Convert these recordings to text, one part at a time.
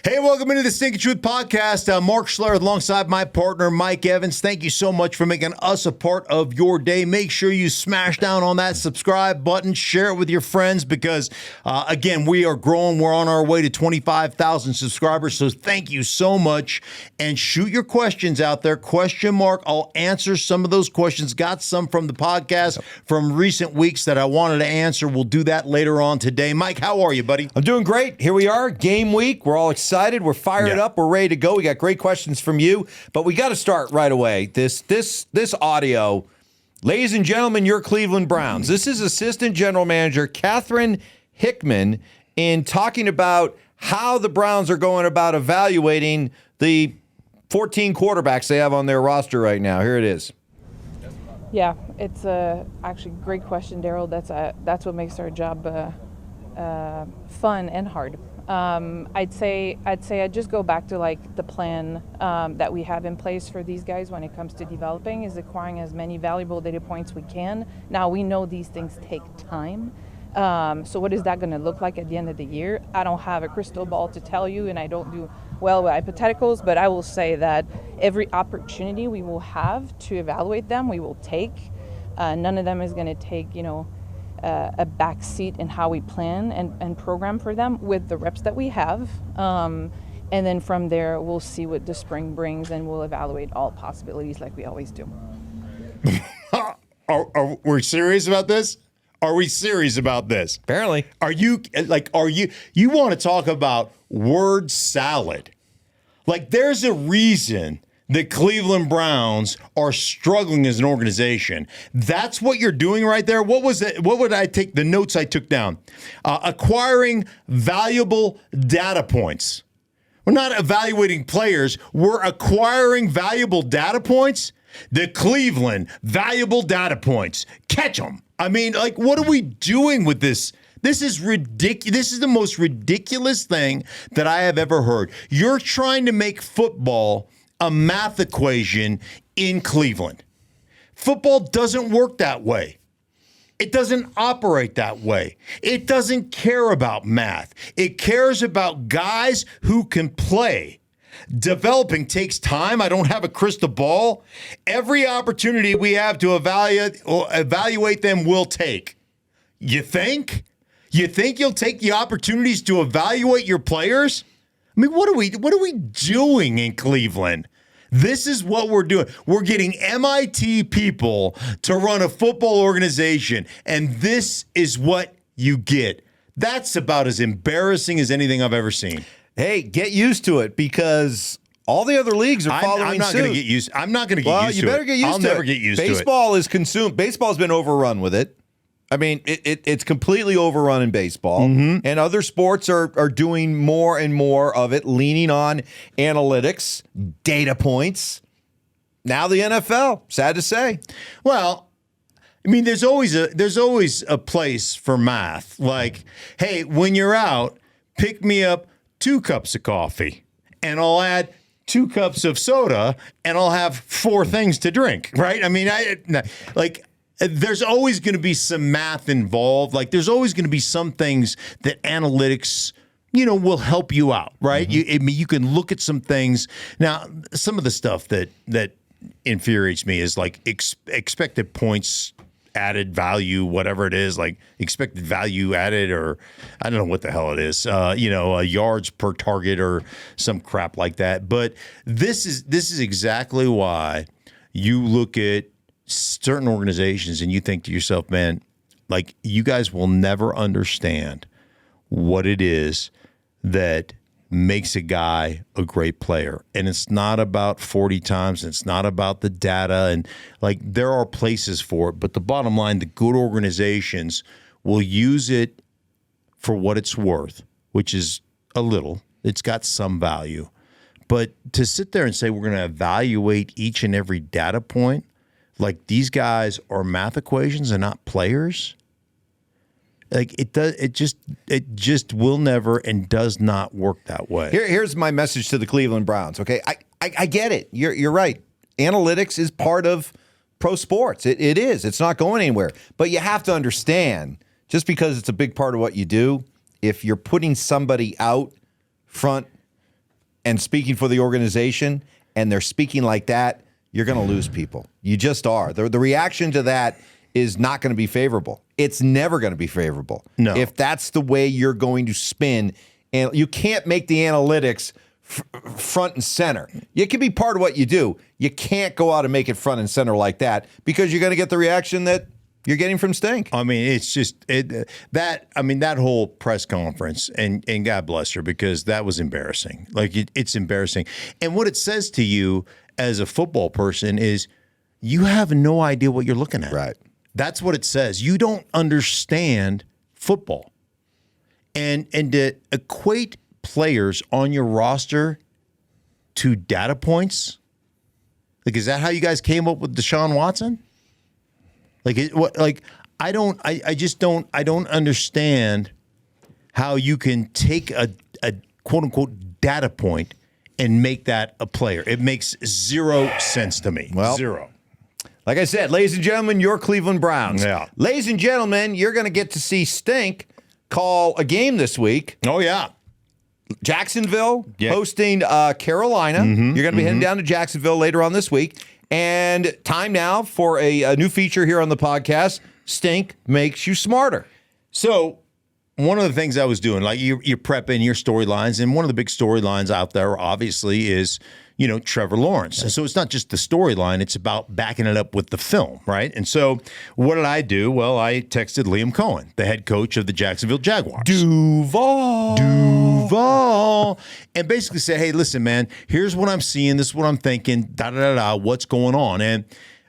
Hey, welcome into the Stinkin Truth Podcast. Mark Schlereth alongside my partner, Mike Evans. Thank you so much for making us a part of your day. Make sure you smash down on that subscribe button. Share it with your friends because, again, we are growing. We're on our way to 25,000 subscribers, so thank you so much. And shoot your questions out there. Question mark. I'll answer some of those questions. Got some from the podcast from recent weeks that I wanted to answer. We'll do that later on today. Mike, how are you, buddy? I'm doing great. Here we are, game week. We're all excited. We're fired up. We're ready to go. We got great questions from you, but we got to start right away. This audio, ladies and gentlemen, your Cleveland Browns. This is Assistant General Manager Catherine Hickman in talking about how the Browns are going about evaluating the 14 quarterbacks they have on their roster right now. Here it is. Yeah, it's actually a great question, Daryl. That's what makes our job fun and hard. I'd say I'd just go back to like the plan that we have in place for these guys when it comes to developing is acquiring as many valuable data points we can. Now we know these things take time. So what is that going to look like at the end of the year? I don't have a crystal ball to tell you, and I don't do well with hypotheticals, but I will say that every opportunity we will have to evaluate them, we will take. None of them is going to take, a back seat in how we plan and program for them with the reps that we have. And then from there, we'll see what the spring brings, and we'll evaluate all possibilities like we always do. Are we serious about this? Are we serious about this? Apparently. You want to talk about word salad? Like, there's a reason the Cleveland Browns are struggling as an organization. That's what you're doing right there. What was it? What would I take the notes I took down? Acquiring valuable data points. We're not evaluating players. We're acquiring valuable data points. The Cleveland valuable data points. Catch them. I mean, like, what are we doing with this? This is ridiculous. This is the most ridiculous thing that I have ever heard. You're trying to make football a math equation in Cleveland. Football doesn't work that way. It doesn't operate that way. It doesn't care about math. It cares about guys who can play. Developing takes time. I don't have a crystal ball. Every opportunity we have to evaluate them, we'll take. You think? You think you'll take the opportunities to evaluate your players? I mean, what are we doing in Cleveland? This is what we're doing. We're getting MIT people to run a football organization, and this is what you get. That's about as embarrassing as anything I've ever seen. Hey, get used to it because all the other leagues are following suit. I'm not going to get used to it. Well, you better get used to it. I'll never get used to it. Baseball is consumed. Baseball's been overrun with it. I mean, it's completely overrun in baseball, and other sports are doing more and more of it, leaning on analytics, data points. Now the NFL, sad to say. Well, I mean, there's always a place for math. Like, hey, when you're out, pick me up 2 cups of coffee, and I'll add 2 cups of soda, and I'll have 4 things to drink. Right? I mean, there's always going to be some math involved. Like, there's always going to be some things that analytics, will help you out, right? You can look at some things. Now, some of the stuff that infuriates me is like expected points added value, whatever it is, like expected value added, or I don't know what the hell it is, yards per target or some crap like that. But this is exactly why you look at certain organizations and you think to yourself, man, like, you guys will never understand what it is that makes a guy a great player. And it's not about 40 times. It's not about the data. And like, there are places for it. But the bottom line, the good organizations will use it for what it's worth, which is a little. It's got some value. But to sit there and say we're going to evaluate each and every data point, like these guys are math equations and not players, like it just will never and does not work that way. Here's my message to the Cleveland Browns. Okay, I get it. You're right. Analytics is part of pro sports. It is. It's not going anywhere. But you have to understand, just because it's a big part of what you do, if you're putting somebody out front and speaking for the organization, and they're speaking like that, you're going to lose people. You just are. The reaction to that is not going to be favorable. It's never going to be favorable. No. If that's the way you're going to spin, and you can't make the analytics front and center. It can be part of what you do. You can't go out and make it front and center like that because you're going to get the reaction that you're getting from Stink. I mean, it's just that whole press conference, and God bless her, because that was embarrassing. Like it's embarrassing. And what it says to you as a football person is you have no idea what you're looking at. Right. That's what it says. You don't understand football. And to equate players on your roster to data points, like, is that how you guys came up with Deshaun Watson? I don't understand how you can take a quote unquote data point and make that a player. It makes zero sense to me. Well, zero. Like I said, ladies and gentlemen, your Cleveland Browns. Yeah. Ladies and gentlemen, you're going to get to see Stink call a game this week. Oh, yeah. Jacksonville hosting Carolina. You're going to be heading down to Jacksonville later on this week. And time now for a new feature here on the podcast, Stink Makes You Smarter. So one of the things I was doing, like you're prepping your storylines, and one of the big storylines out there, obviously, is, Trevor Lawrence. And so it's not just the storyline, it's about backing it up with the film, right? And so what did I do? Well, I texted Liam Coen, the head coach of the Jacksonville Jaguars. Duval. And basically say, hey, listen, man, here's what I'm seeing. This is what I'm thinking. What's going on? And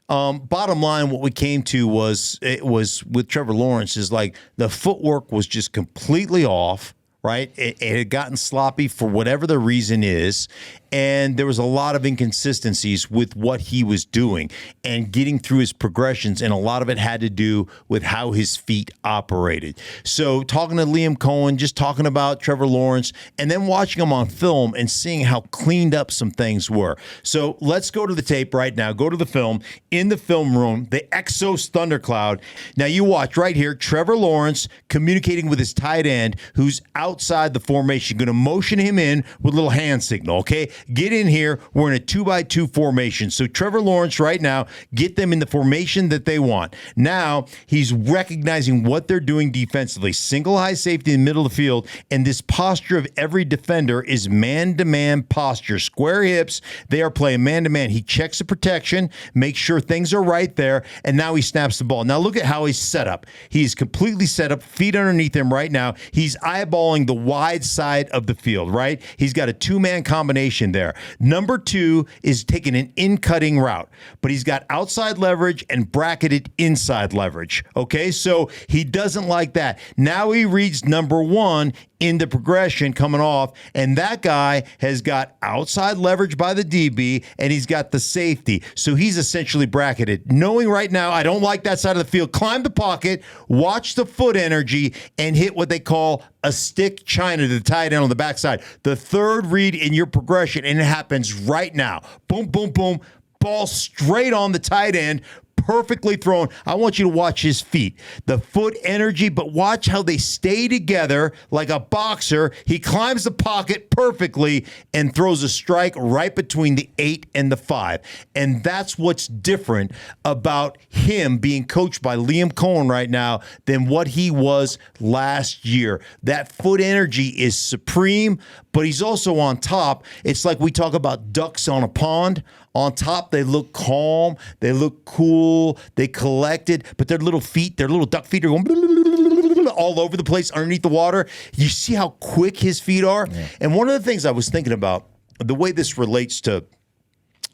bottom line, what we came to was with Trevor Lawrence is like the footwork was just completely off. Right? It had gotten sloppy for whatever the reason is. And there was a lot of inconsistencies with what he was doing and getting through his progressions. And a lot of it had to do with how his feet operated. So talking to Liam Coen, just talking about Trevor Lawrence, and then watching him on film and seeing how cleaned up some things were. So let's go to the tape right now. Go to the film. In the film room, the Exos Thundercloud. Now you watch right here, Trevor Lawrence communicating with his tight end who's outside the formation. Going to motion him in with a little hand signal, okay? Get in here. We're in a 2x2 formation. So Trevor Lawrence right now, get them in the formation that they want. Now he's recognizing what they're doing defensively. Single high safety in the middle of the field. And this posture of every defender is man-to-man posture. Square hips. They are playing man-to-man. He checks the protection, makes sure things are right there, and now he snaps the ball. Now look at how he's set up. He's completely set up, feet underneath him right now. He's eyeballing the wide side of the field, right? He's got a two-man combination there. Number two is taking an in-cutting route, but he's got outside leverage and bracketed inside leverage. Okay, so he doesn't like that. Now he reads number one in the progression coming off, and that guy has got outside leverage by the DB, and he's got the safety. So he's essentially bracketed. Knowing right now, I don't like that side of the field, climb the pocket, watch the foot energy, and hit what they call a stick China to the tight end on the backside. The third read in your progression, and it happens right now. Boom, boom, boom. Ball straight on the tight end. Perfectly thrown. I want you to watch his feet. The foot energy, but watch how they stay together like a boxer. He climbs the pocket perfectly and throws a strike right between the 8 and the 5. And that's what's different about him being coached by Liam Coen right now than what he was last year. That foot energy is supreme, but he's also on top. It's like we talk about ducks on a pond. On top, they look calm, they look cool, they collected, but their little duck feet are going all over the place underneath the water. You see how quick his feet are? Yeah. And one of the things I was thinking about, the way this relates to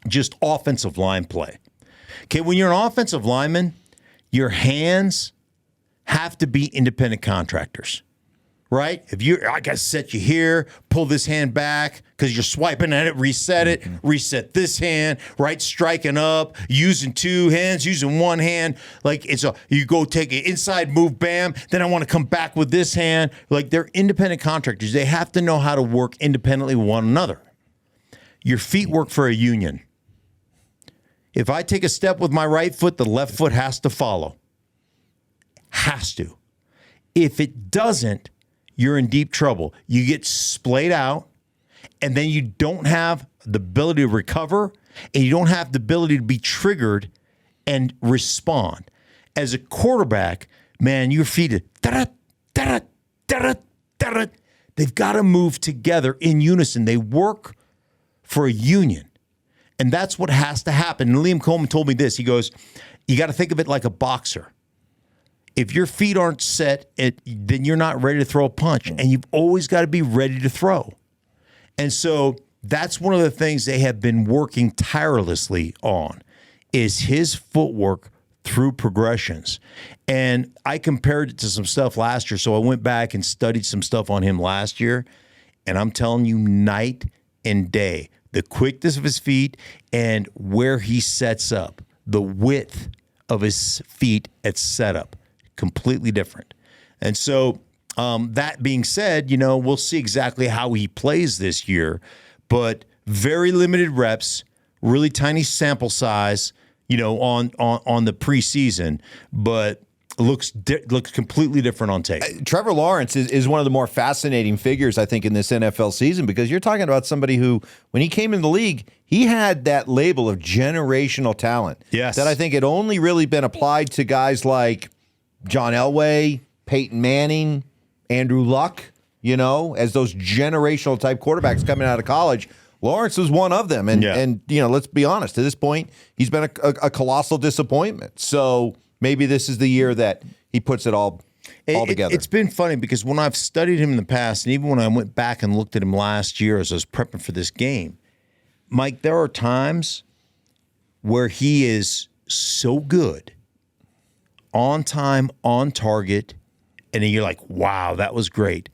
just offensive line play. Okay, when you're an offensive lineman, your hands have to be independent contractors. Right? If I got to set you here, pull this hand back because you're swiping at it, reset this hand, right? Striking up, using two hands, using one hand. Like you go take an inside move, bam. Then I want to come back with this hand. Like they're independent contractors. They have to know how to work independently with one another. Your feet work for a union. If I take a step with my right foot, the left foot has to follow. Has to. If it doesn't, you're in deep trouble. You get splayed out, and then you don't have the ability to recover, and you don't have the ability to be triggered and respond. As a quarterback, man, your feet are da-da, da-da, da-da, da-da. They've got to move together in unison. They work for a union. And that's what has to happen. And Liam Coen told me this. He goes, you got to think of it like a boxer. If your feet aren't set, then you're not ready to throw a punch. And you've always got to be ready to throw. And so that's one of the things they have been working tirelessly on is his footwork through progressions. And I compared it to some stuff last year. So I went back and studied some stuff on him last year. And I'm telling you, night and day, the quickness of his feet and where he sets up, the width of his feet at setup, completely different. And so that being said, we'll see exactly how he plays this year, but very limited reps, really tiny sample size, on the preseason, but looks completely different on tape. Trevor Lawrence is one of the more fascinating figures, I think, in this NFL season, because you're talking about somebody who, when he came in the league, he had that label of generational talent. Yes. That I think had only really been applied to guys like John Elway, Peyton Manning, Andrew Luck, as those generational type quarterbacks coming out of college. Lawrence was one of them. And let's be honest, to this point, he's been a colossal disappointment. So maybe this is the year that he puts it all together. It's been funny because when I've studied him in the past, and even when I went back and looked at him last year as I was prepping for this game, Mike, there are times where he is so good, on time, on target, and then you're like, wow, that was great.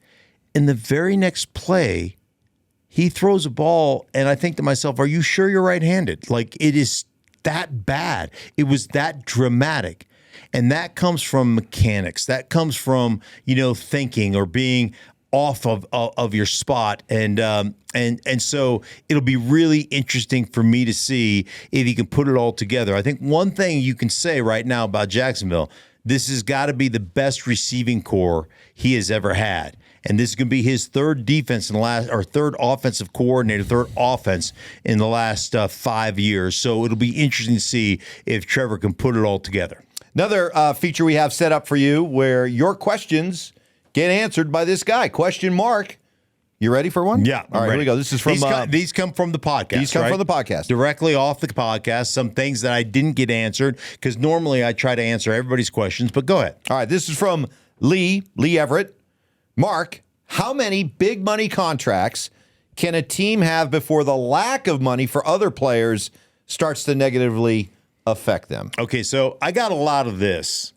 In the very next play, he throws a ball, and I think to myself, are you sure you're right-handed? Like, it is that bad. It was that dramatic. And that comes from mechanics. That comes from, thinking or being off of your spot. And so it'll be really interesting for me to see if he can put it all together. I think one thing you can say right now about Jacksonville, this has got to be the best receiving core he has ever had. And this is going to be his third third offensive coordinator, third offense in the last 5 years. So it'll be interesting to see if Trevor can put it all together. Another feature we have set up for you where your questions get answered by this guy. Question mark. You ready for one? Yeah. All right, here we go. This is from... These come from the podcast, These come from the podcast. Directly off the podcast. Some things that I didn't get answered because normally I try to answer everybody's questions, but go ahead. All right, this is from Lee Everett. Mark, how many big money contracts can a team have before the lack of money for other players starts to negatively affect them? Okay, so I got a lot of this,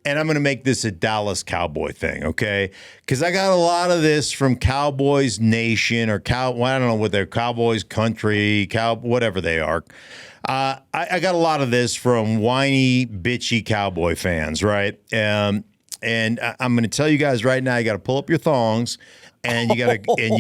and I'm going to make this a Dallas Cowboy thing, okay? Because I got a lot of this from Cowboys Nation or I don't know what they're, Cowboys Country, whatever they are. I got a lot of this from whiny, bitchy Cowboy fans, right? And I'm going to tell you guys right now, you got to pull up your thongs and you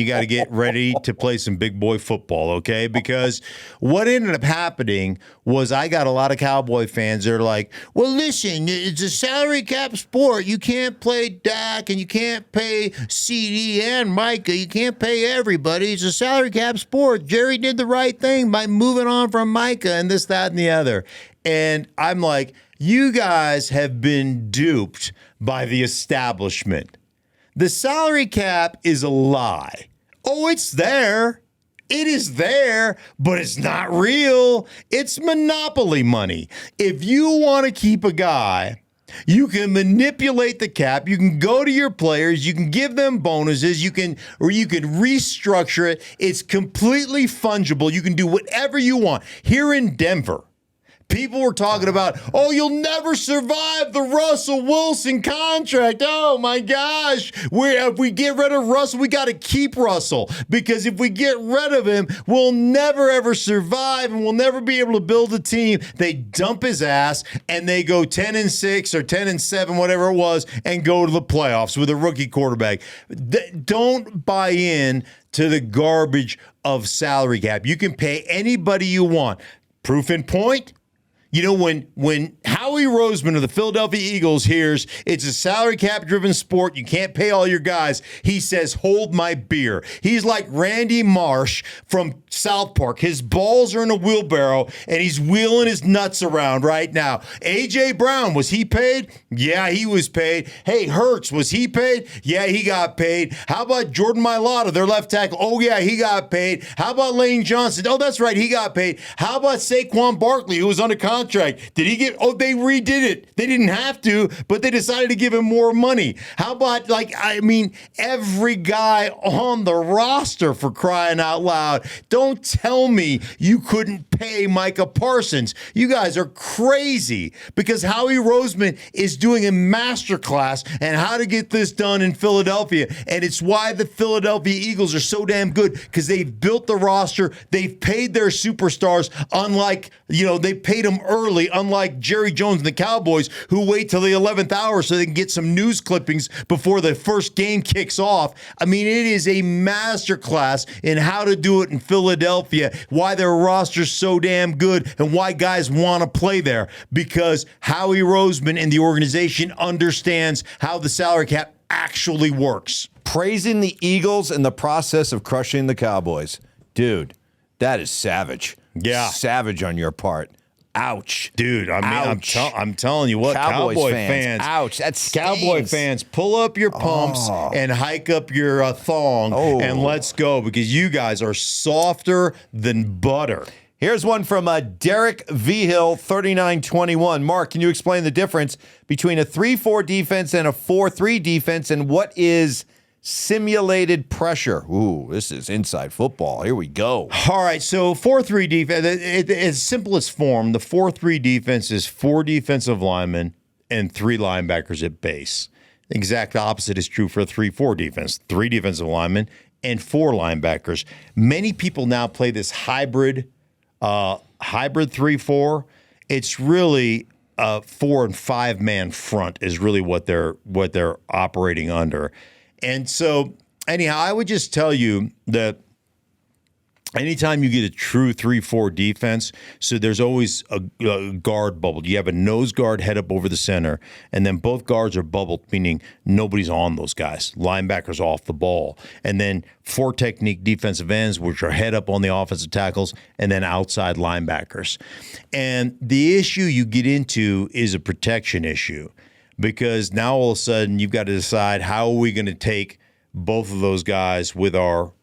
got to get ready to play some big boy football, okay? Because what ended up happening was I got a lot of Cowboy fans that are like, well, listen, it's a salary cap sport. You can't play Dak and you can't pay CD and Micah. You can't pay everybody. It's a salary cap sport. Jerry did the right thing by moving on from Micah and this, that, and the other. And I'm like, you guys have been duped by the establishment. The salary cap is a lie. Oh, it's there. It is there, but it's not real. It's monopoly money. If you want to keep a guy, you can manipulate the cap. You can go to your players. You can give them bonuses. You can restructure it. It's completely fungible. You can do whatever you want. Here in Denver, people were talking about, oh, you'll never survive the Russell Wilson contract. Oh, my gosh. If we get rid of Russell, we got to keep Russell. Because if we get rid of him, we'll never, ever survive and we'll never be able to build a team. They dump his ass and they go 10-6 or 10-7, whatever it was, and go to the playoffs with a rookie quarterback. Don't buy in to the garbage of salary cap. You can pay anybody you want. Proof in point, You know, when Howie Roseman of the Philadelphia Eagles hears it's a salary cap driven sport, you can't pay all your guys, he says, hold my beer. He's like Randy Marsh from South Park. His balls are in a wheelbarrow and he's wheeling his nuts around right now. A.J. Brown, was he paid? Yeah, he was paid. Hey, Hurts, was he paid? Yeah, he got paid. How about Jordan Mailata, their left tackle? Oh, yeah, he got paid. How about Lane Johnson? Oh, that's right, he got paid. How about Saquon Barkley, who was under contract? Did he get? Oh, they redid it. They didn't have to, but they decided to give him more money. How about, every guy on the roster, for crying out loud? Don't tell me you couldn't pay Micah Parsons. You guys are crazy, because Howie Roseman is doing a masterclass in how to get this done in Philadelphia, and it's why the Philadelphia Eagles are so damn good, because they've built the roster. They've paid their superstars, unlike, they paid them early, unlike Jerry Jones and the Cowboys, who wait till the 11th hour so they can get some news clippings before the first game kicks off. I mean, it is a masterclass in how to do it in Philadelphia, why their roster's so damn good, and why guys want to play there, because Howie Roseman and the organization understands how the salary cap actually works. Praising the Eagles in the process of crushing the Cowboys. Dude, that is savage. Yeah. Savage on your part. Ouch. Dude, I mean, I'm telling you what, Cowboy fans. Ouch. That stings. Cowboy fans, pull up your pumps and hike up your thong and let's go, because you guys are softer than butter. Here's one from Derek Vihill, 3921. Mark, can you explain the difference between a 3-4 defense and a 4-3 defense, and what is simulated pressure? Ooh, this is inside football. Here we go. All right, so 4-3 defense, its simplest form, the 4-3 defense is 4 defensive linemen and 3 linebackers at base. The exact opposite is true for a 3-4 defense, 3 defensive linemen and 4 linebackers. Many people now play this hybrid 3-4. It's really a 4 and 5 man front is really what they're operating under. And so, anyhow, I would just tell you that anytime you get a true 3-4 defense, so there's always a guard bubbled. You have a nose guard head up over the center, and then both guards are bubbled, meaning nobody's on those guys. Linebackers off the ball. And then 4 technique defensive ends, which are head up on the offensive tackles, and then outside linebackers. And the issue you get into is a protection issue, because now all of a sudden you've got to decide, how are we going to take both of those guys with our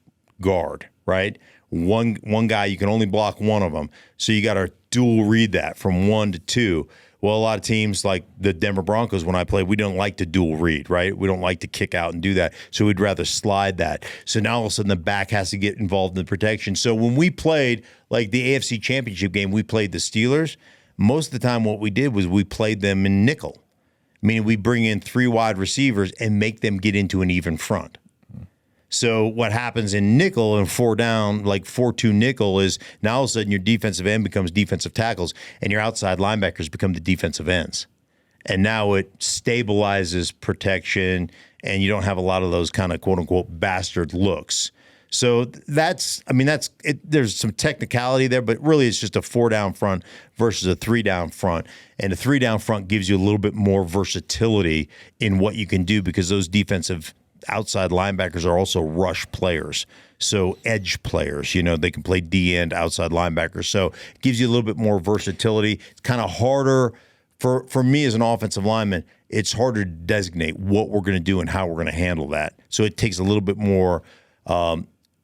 guard, right? One guy, you can only block one of them. So you got to dual read that from 1 to 2. Well, a lot of teams like the Denver Broncos, when I play, we don't like to dual read, right? We don't like to kick out and do that. So we'd rather slide that. So now all of a sudden the back has to get involved in the protection. So when we played like the AFC Championship game, we played the Steelers. Most of the time what we did was we played them in nickel, meaning we bring in 3 wide receivers and make them get into an even front. So what happens in nickel and 4 down, like 4-2 nickel, is now all of a sudden your defensive end becomes defensive tackles and your outside linebackers become the defensive ends. And now it stabilizes protection and you don't have a lot of those kind of quote unquote bastard looks. So that's it. There's some technicality there, but really it's just a 4 down front versus a 3 down front. And a 3 down front gives you a little bit more versatility in what you can do, because those defensive outside linebackers are also rush players. So edge players, they can play D end outside linebackers. So it gives you a little bit more versatility. It's kind of harder for me as an offensive lineman. It's harder to designate what we're going to do and how we're going to handle that. So it takes a little bit more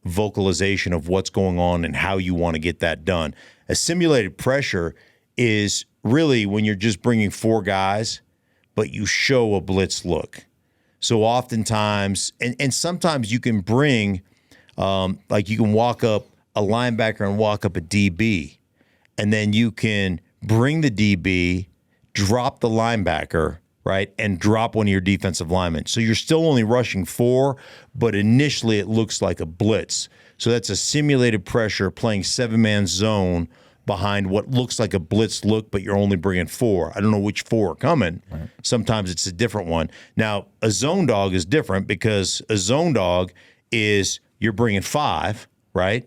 vocalization of what's going on and how you want to get that done. A simulated pressure is really when you're just bringing 4 guys, but you show a blitz look. So oftentimes, and sometimes you can bring, you can walk up a linebacker and walk up a DB, and then you can bring the DB, drop the linebacker, right, and drop one of your defensive linemen. So you're still only rushing 4, but initially it looks like a blitz. So that's a simulated pressure playing 7-man zone behind what looks like a blitz look, but you're only bringing 4. I don't know which 4 are coming. Right. Sometimes it's a different one. Now, a zone dog is different, because a zone dog is you're bringing 5, right?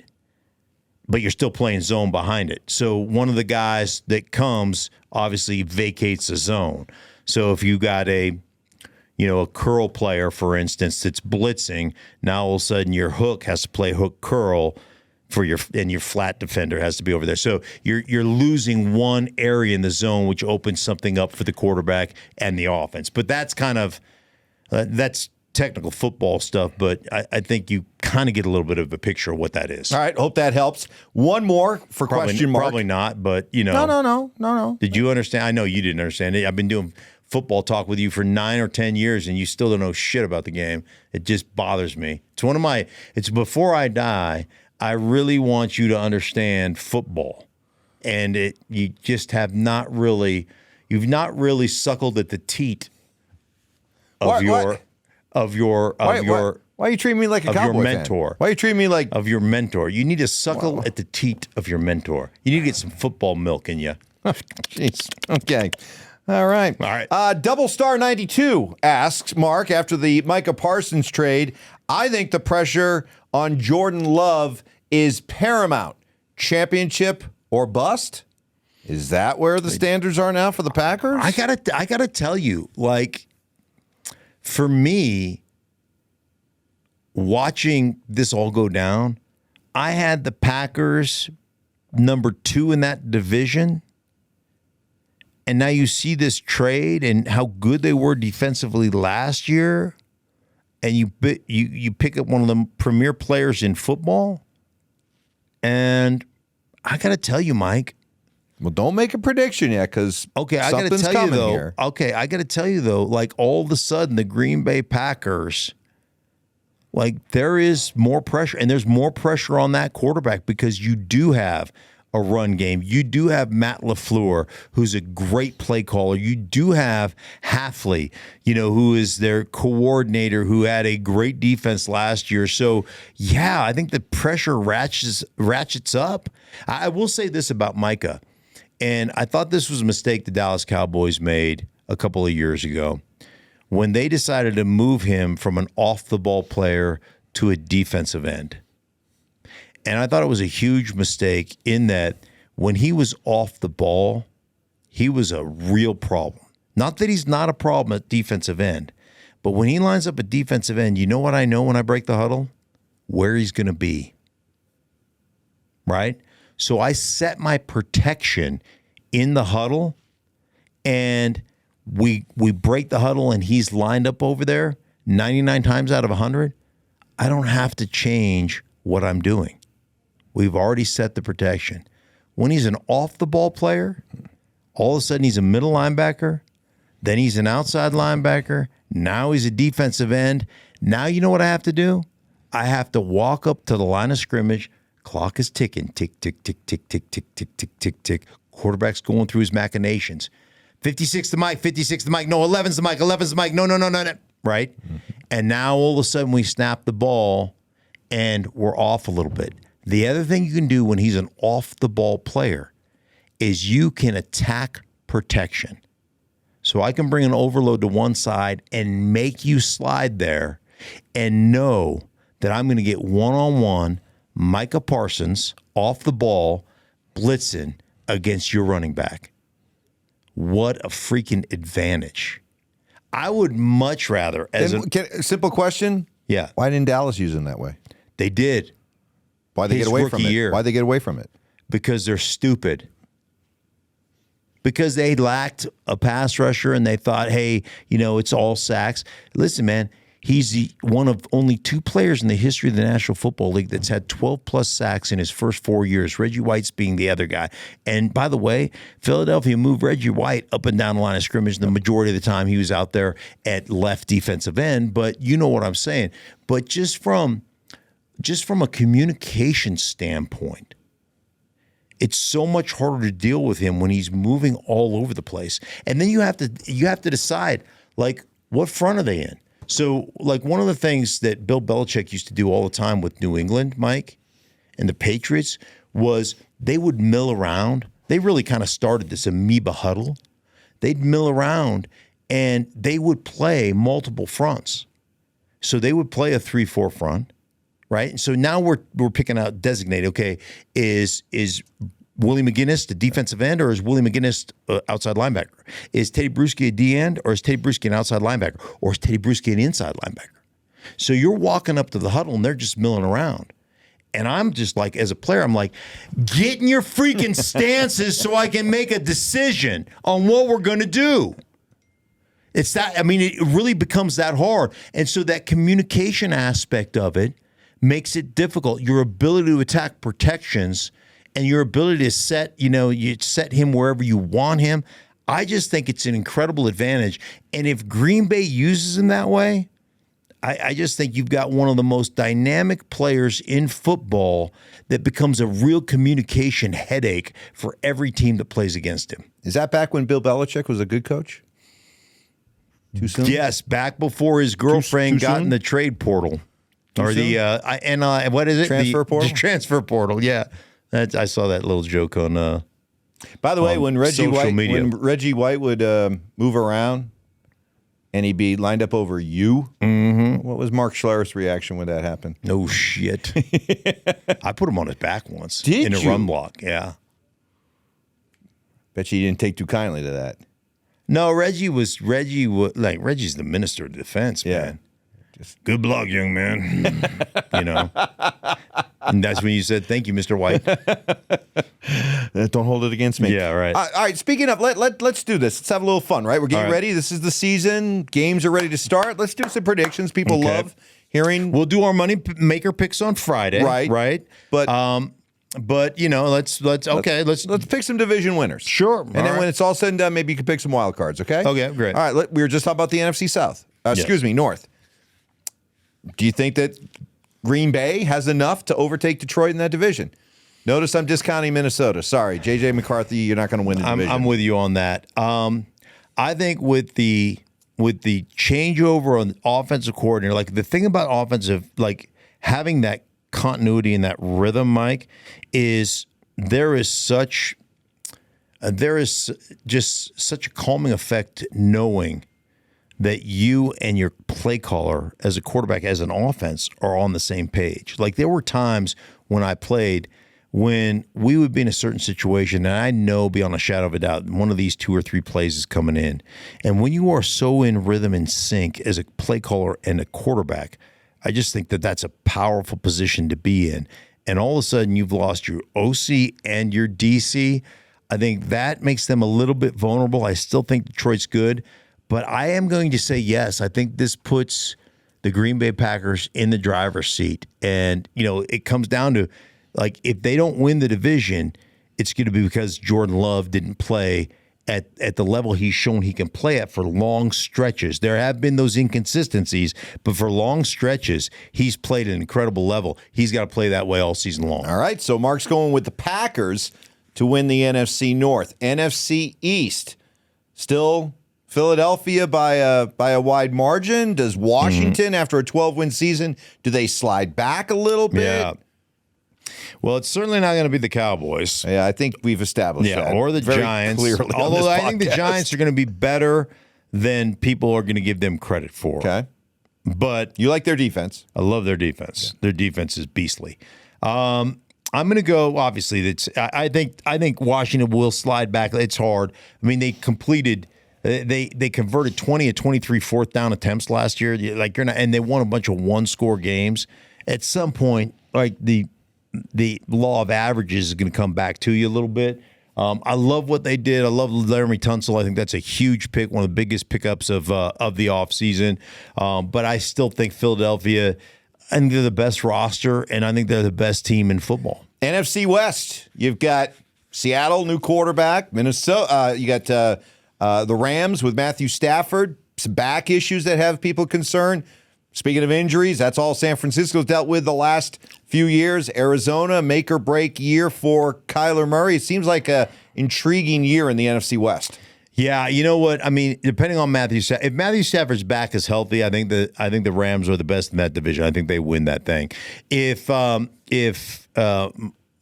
but you're still playing zone behind it. So one of the guys that comes obviously vacates the zone. So if you got a curl player, for instance, that's blitzing, now all of a sudden your hook has to play hook curl and your flat defender has to be over there. So you're losing one area in the zone, which opens something up for the quarterback and the offense. But that's kind of that's technical football stuff, but I think you kind of get a little bit of a picture of what that is. All right, hope that helps. One more for question mark. Probably not, but No. Did you understand? I know you didn't understand it. I've been doing football talk with you for 9 or 10 years, and you still don't know shit about the game. It just bothers me. It's before I die, I really want you to understand football, and you just have not really suckled at the teat of your. Why are you treating me like a cowboy your mentor? Fan? Why are you treating me like of your mentor? You need to suckle at the teat of your mentor. You need to get some football milk in you. Jeez. Okay. All right. Double Star 92 asks, Mark, after the Micah Parsons trade, I think the pressure on Jordan Love is paramount. Championship or bust? Is that where the standards are now for the Packers? I gotta tell you, like, for me, watching this all go down, I had the Packers number 2 in that division. And now you see this trade and how good they were defensively last year, and you pick up one of the premier players in football. And I got to tell you, Mike. Well, don't make a prediction yet, because I got to tell you though. Here. Okay, I got to tell you though. Like all of a sudden, the Green Bay Packers, like there is more pressure, and there's more pressure on that quarterback because you do have a run game. You do have Matt LaFleur, who's a great play caller. You do have Hafley, who is their coordinator, who had a great defense last year. So, yeah, I think the pressure ratchets up. I will say this about Micah, and I thought this was a mistake the Dallas Cowboys made a couple of years ago when they decided to move him from an off-the-ball player to a defensive end. And I thought it was a huge mistake in that when he was off the ball, he was a real problem. Not that he's not a problem at defensive end, but when he lines up at defensive end, you know what I know when I break the huddle? Where he's going to be. Right? So I set my protection in the huddle, and we break the huddle and he's lined up over there 99 times out of 100. I don't have to change what I'm doing. We've already set the protection. When he's an off-the-ball player, all of a sudden he's a middle linebacker, then he's an outside linebacker, now he's a defensive end. Now you know what I have to do? I have to walk up to the line of scrimmage. Clock is ticking. Tick, tick, tick, tick, tick, tick, tick, tick, tick, tick. Quarterback's going through his machinations. 56 to Mike, 56 to Mike. No, 11's to Mike, 11's to Mike. No. Right? Mm-hmm. And now all of a sudden we snap the ball and we're off a little bit. The other thing you can do when he's an off-the-ball player is you can attack protection. So I can bring an overload to one side and make you slide there and know that I'm going to get one-on-one Micah Parsons off the ball blitzing against your running back. What a freaking advantage. I would much rather simple question. Yeah. Why didn't Dallas use him that way? They did. Why'd they get away from it? Why'd they get away from it? Because they're stupid. Because they lacked a pass rusher and they thought, hey, it's all sacks. Listen, man, he's one of only 2 players in the history of the National Football League that's had 12-plus sacks in his first 4 years, Reggie White's being the other guy. And by the way, Philadelphia moved Reggie White up and down the line of scrimmage. The majority of the time he was out there at left defensive end. But you know what I'm saying. But just from a communication standpoint, it's so much harder to deal with him when he's moving all over the place. And then you have to decide, like, what front are they in? So, like, one of the things that Bill Belichick used to do all the time with New England, Mike, and the Patriots was they would mill around. They really kind of started this amoeba huddle. They'd mill around, and they would play multiple fronts. So they would play a 3-4 front, right? And so now we're picking out designated. Okay, is Willie McGinnis the defensive end, or is Willie McGinnis outside linebacker? Is Teddy Bruschi a D end, or is Teddy Bruschi an outside linebacker, or is Teddy Bruschi an inside linebacker? So you're walking up to the huddle and they're just milling around. And I'm just like, as a player, I'm like, get in your freaking stances so I can make a decision on what we're going to do. It's that, I mean, it really becomes that hard. And so that communication aspect of it makes it difficult. Your ability to attack protections and your ability to set, you set him wherever you want him. I just think it's an incredible advantage. And if Green Bay uses him that way, I just think you've got one of the most dynamic players in football that becomes a real communication headache for every team that plays against him. Is that back when Bill Belichick was a good coach? Too soon? Yes, back before his girlfriend too got soon? in the trade portal. Or soon? what is it? Transfer portal? The transfer portal, yeah. I saw that little joke on By the way, when Reggie social White would move around and he'd be lined up over you, what was Mark Schlereth's reaction when that happened? No shit. I put him on his back once. Did in a you? run block, yeah. Bet you didn't take too kindly to that. No, Reggie's the minister of defense, Yeah. man. Good block, young man. And that's when you said, thank you, Mr. White. Don't hold it against me. Yeah, right. All right, speaking of, let's do this. Let's have a little fun, right? We're getting All right. ready. This is the season. Games are ready to start. Let's do some predictions. People Okay. love hearing. We'll do our money maker picks on Friday. Right. But let's pick some division winners. Sure. And then when it's all said and done, maybe you can pick some wild cards, okay? Okay, great. All right, we were just talking about the NFC South. North. Do you think that Green Bay has enough to overtake Detroit in that division? Notice I'm discounting Minnesota. Sorry, J.J. McCarthy, you're not going to win the division. I'm with you on that. I think with the changeover on the offensive coordinator, like the thing about offensive, like having that continuity and that rhythm, Mike, is there is just such a calming effect knowing that you and your play caller as a quarterback, as an offense, are on the same page. Like there were times when I played when we would be in a certain situation, and I know beyond a shadow of a doubt, one of these 2 or 3 plays is coming in. And when you are so in rhythm and sync as a play caller and a quarterback, I just think that that's a powerful position to be in. And all of a sudden you've lost your OC and your DC. I think that makes them a little bit vulnerable. I still think Detroit's good. But I am going to say yes. I think this puts the Green Bay Packers in the driver's seat. And, it comes down to, like, if they don't win the division, it's going to be because Jordan Love didn't play at the level he's shown he can play at for long stretches. There have been those inconsistencies, but for long stretches, he's played at an incredible level. He's got to play that way all season long. All right, so Mark's going with the Packers to win the NFC North. NFC East, still Philadelphia by a wide margin. Does Washington, after a 12-win season, do they slide back a little bit? Yeah. Well, it's certainly not going to be the Cowboys. Yeah, I think we've established that. Or the very Giants. clearly on Although this I think the podcast. Giants are going to be better than people are going to give them credit for. Okay. But You like their defense. I love their defense. Yeah. Their defense is beastly. I'm going to go. Obviously, I think Washington will slide back. It's hard. I mean, they completed. They converted 20 of 23 fourth down attempts last year. And they won a bunch of one-score games. At some point, like the law of averages is going to come back to you a little bit. I love what they did. I love Laramie Tunsil. I think that's a huge pick, one of the biggest pickups of the offseason. But I still think Philadelphia, I think they're the best roster, and I think they're the best team in football. NFC West, you've got Seattle, new quarterback. Minnesota, you got the Rams with Matthew Stafford, some back issues that have people concerned. Speaking of injuries, that's all San Francisco's dealt with the last few years. Arizona, make or break year for Kyler Murray. It seems like an intriguing year in the NFC West. Yeah, you know what? I mean, depending on if Matthew Stafford's back is healthy, I think the Rams are the best in that division. I think they win that thing. If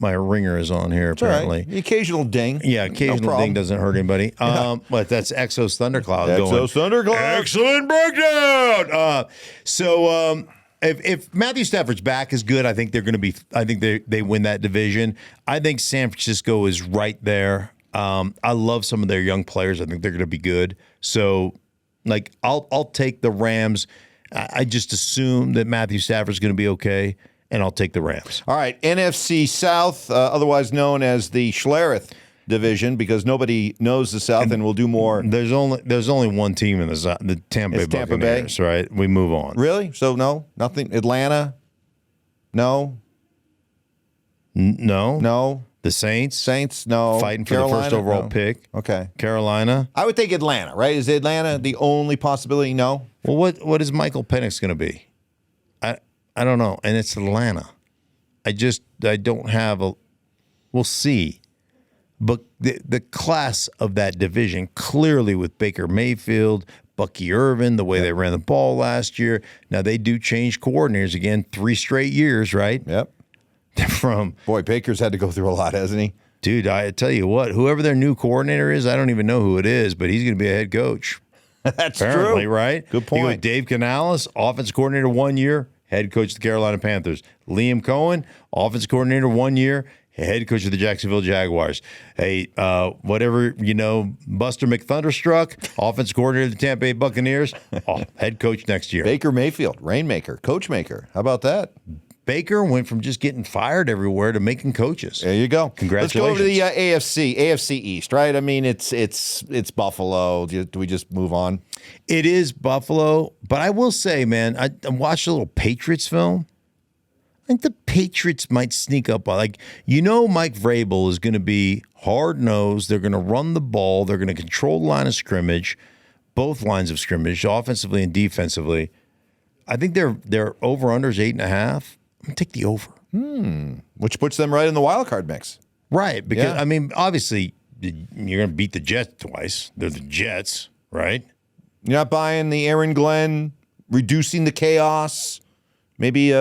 my ringer is on here, apparently. Right. The occasional ding. Yeah, occasional ding doesn't hurt anybody. But that's Exos Thundercloud going. Exos Thundercloud. Excellent breakdown. if Matthew Stafford's back is good, I think they're going to be. I think they win that division. I think San Francisco is right there. I love some of their young players. I think they're going to be good. So, like, I'll take the Rams. I just assume that Matthew Stafford's going to be okay, and I'll take the Rams. All right, NFC South, otherwise known as the Schlereth division, because nobody knows the South, and we'll do more. There's only one team in the South, the Tampa Bay Buccaneers, right? We move on. Really? So no, nothing. Atlanta? No. No. The Saints? Saints? No. Fighting for Carolina? the first overall No. pick. Okay. Carolina? I would think Atlanta, right? Is Atlanta the only possibility? No. Well, what is Michael Penix going to be? I don't know. And it's Atlanta. I don't have a. We'll see. But the class of that division, clearly with Baker Mayfield, Bucky Irvin, the way they ran the ball last year. Now they do change coordinators again, 3 straight years, right? Yep. From Boy, Baker's had to go through a lot, hasn't he? dude, I tell you what, whoever their new coordinator is, I don't even know who it is, but he's going to be a head coach. That's Apparently, true. right? Good point. You got Dave Canales, offensive coordinator 1 year, head coach of the Carolina Panthers. Liam Coen, offensive coordinator 1 year, head coach of the Jacksonville Jaguars. Hey, whatever, Buster McThunderstruck, offensive coordinator of the Tampa Bay Buccaneers, head coach next year. Baker Mayfield, rainmaker, coach maker. How about that? Baker went from just getting fired everywhere to making coaches. There you go. Congratulations. Let's go over to the AFC East, right? I mean, it's Buffalo. Do we just move on? It is Buffalo, but I will say, man, I watched a little Patriots film. I think the Patriots might sneak up on, Mike Vrabel is going to be hard-nosed. They're going to run the ball. They're going to control the line of scrimmage, both lines of scrimmage, offensively and defensively. I think their over-under is 8.5. I'm going to take the over. Which puts them right in the wild card mix. Right, because, Yeah. obviously, you're going to beat the Jets twice. They're the Jets, right? You're not buying the Aaron Glenn, reducing the chaos, maybe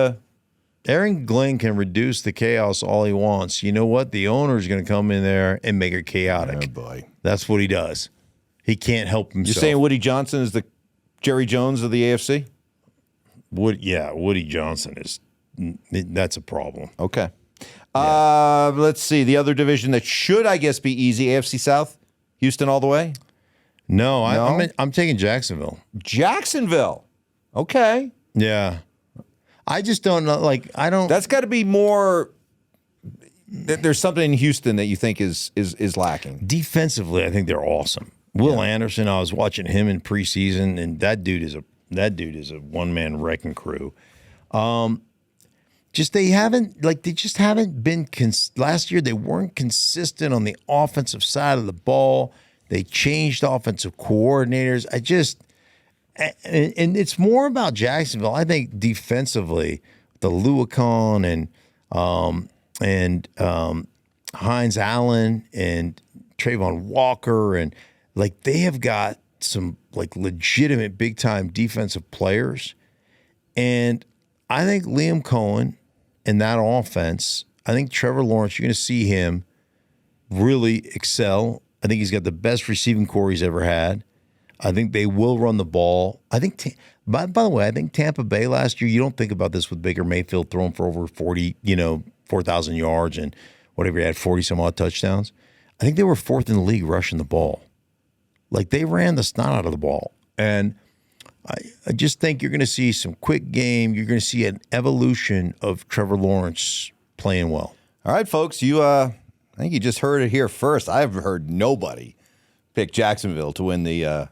Aaron Glenn can reduce the chaos all he wants. You know what? The owner is going to come in there and make it chaotic. Oh, boy. That's what he does. He can't help himself. You're saying Woody Johnson is the Jerry Jones of the AFC? Woody Johnson that's a problem. Okay. Let's see. The other division that should, I guess, be easy, AFC South, Houston all the way? No, I'm taking Jacksonville. Jacksonville. Okay. Yeah. I just don't know. I don't. That's got to be more. There's something in Houston that you think is lacking. Defensively, I think they're awesome. Will Anderson, I was watching him in preseason, and that dude is a one-man wrecking crew. They just haven't been last year. They weren't consistent on the offensive side of the ball. They changed offensive coordinators. And it's more about Jacksonville. I think defensively, the Luakon and Hines Allen and Trayvon Walker and they have got some legitimate big time defensive players. And I think Liam Coen in that offense, I think Trevor Lawrence, you're going to see him really excel. I think he's got the best receiving core he's ever had. I think they will run the ball. I think, by the way, I think Tampa Bay last year, you don't think about this with Baker Mayfield throwing for over 4,000 yards and whatever he had, 40-some-odd touchdowns. I think they were 4th in the league rushing the ball. They ran the snot out of the ball. And I just think you're going to see some quick game. You're going to see an evolution of Trevor Lawrence playing well. All right, folks, I think you just heard it here first. I've heard nobody pick Jacksonville to win the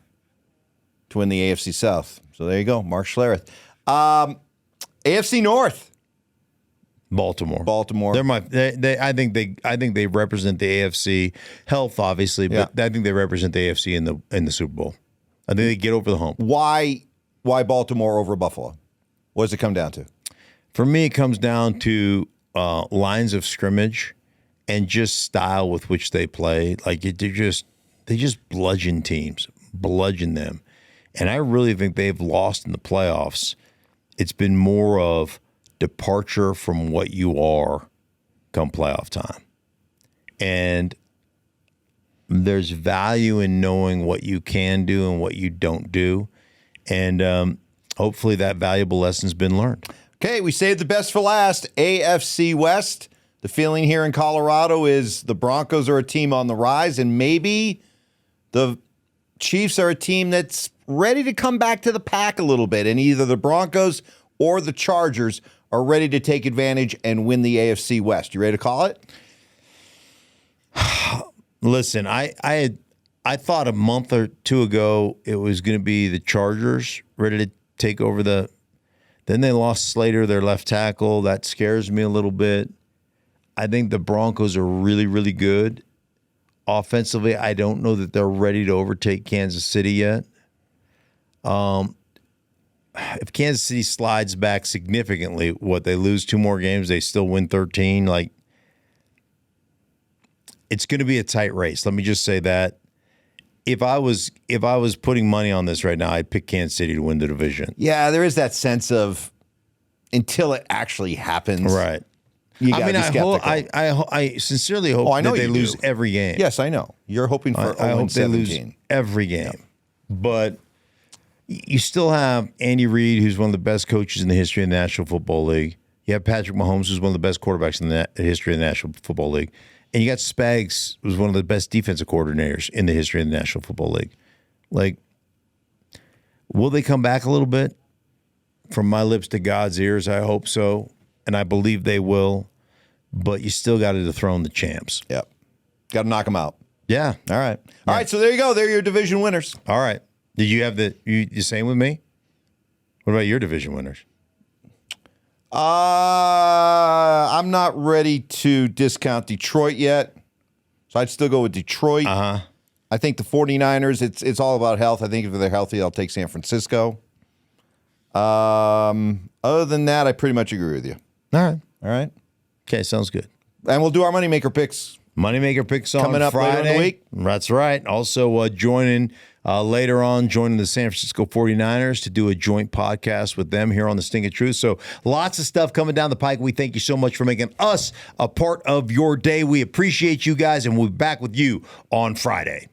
AFC South. So there you go, Mark Schlereth. AFC North. Baltimore. I think they represent the AFC. Health, obviously, but I think they represent the AFC in the Super Bowl. I think they get over the hump. Why Baltimore over Buffalo? What does it come down to? For me, it comes down to lines of scrimmage and just style with which they play. They just bludgeon teams, them. And I really think they've lost in the playoffs. It's been more of departure from what you are come playoff time. And there's value in knowing what you can do and what you don't do. And hopefully that valuable lesson's been learned. Okay, we saved the best for last. AFC West. The feeling here in Colorado is the Broncos are a team on the rise, and maybe the Chiefs are a team that's ready to come back to the pack a little bit, and either the Broncos or the Chargers are ready to take advantage and win the AFC West. You ready to call it? Listen, I thought a month or two ago it was going to be the Chargers ready to take over the. Then they lost Slater, their left tackle. That scares me a little bit. I think the Broncos are really, really good. Offensively, I don't know that they're ready to overtake Kansas City yet. If Kansas City slides back significantly, they lose 2 more games, they still win 13. Like, it's going to be a tight race. Let me just say that. If I was putting money on this right now, I'd pick Kansas City to win the division. Yeah, there is that sense of until it actually happens. Right. You gotta be skeptical. I sincerely hope that they lose every game. Yes, I know. You're hoping for I hope they 17. lose every game. But you still have Andy Reid, who's one of the best coaches in the history of the National Football League. You have Patrick Mahomes, who's one of the best quarterbacks in the history of the National Football League. And you got Spags, who's one of the best defensive coordinators in the history of the National Football League. Like, will they come back a little bit? From my lips to God's ears, I hope so. And I believe they will. But you still got to dethrone the champs. Yep. Got to knock them out. Yeah. All right. All right, so there you go. They're your division winners. All right. Did you have you same with me? What about your division winners? I'm not ready to discount Detroit yet. So I'd still go with Detroit. Uh-huh. I think the 49ers, it's all about health. I think if they're healthy, I'll take San Francisco. Other than that, I pretty much agree with you. All right. All right. Okay, sounds good. And we'll do our Moneymaker picks. Moneymaker picks on Coming up Friday. later in the week. That's right. Also joining the San Francisco 49ers to do a joint podcast with them here on the Stinkin' Truth. So lots of stuff coming down the pike. We thank you so much for making us a part of your day. We appreciate you guys, and we'll be back with you on Friday.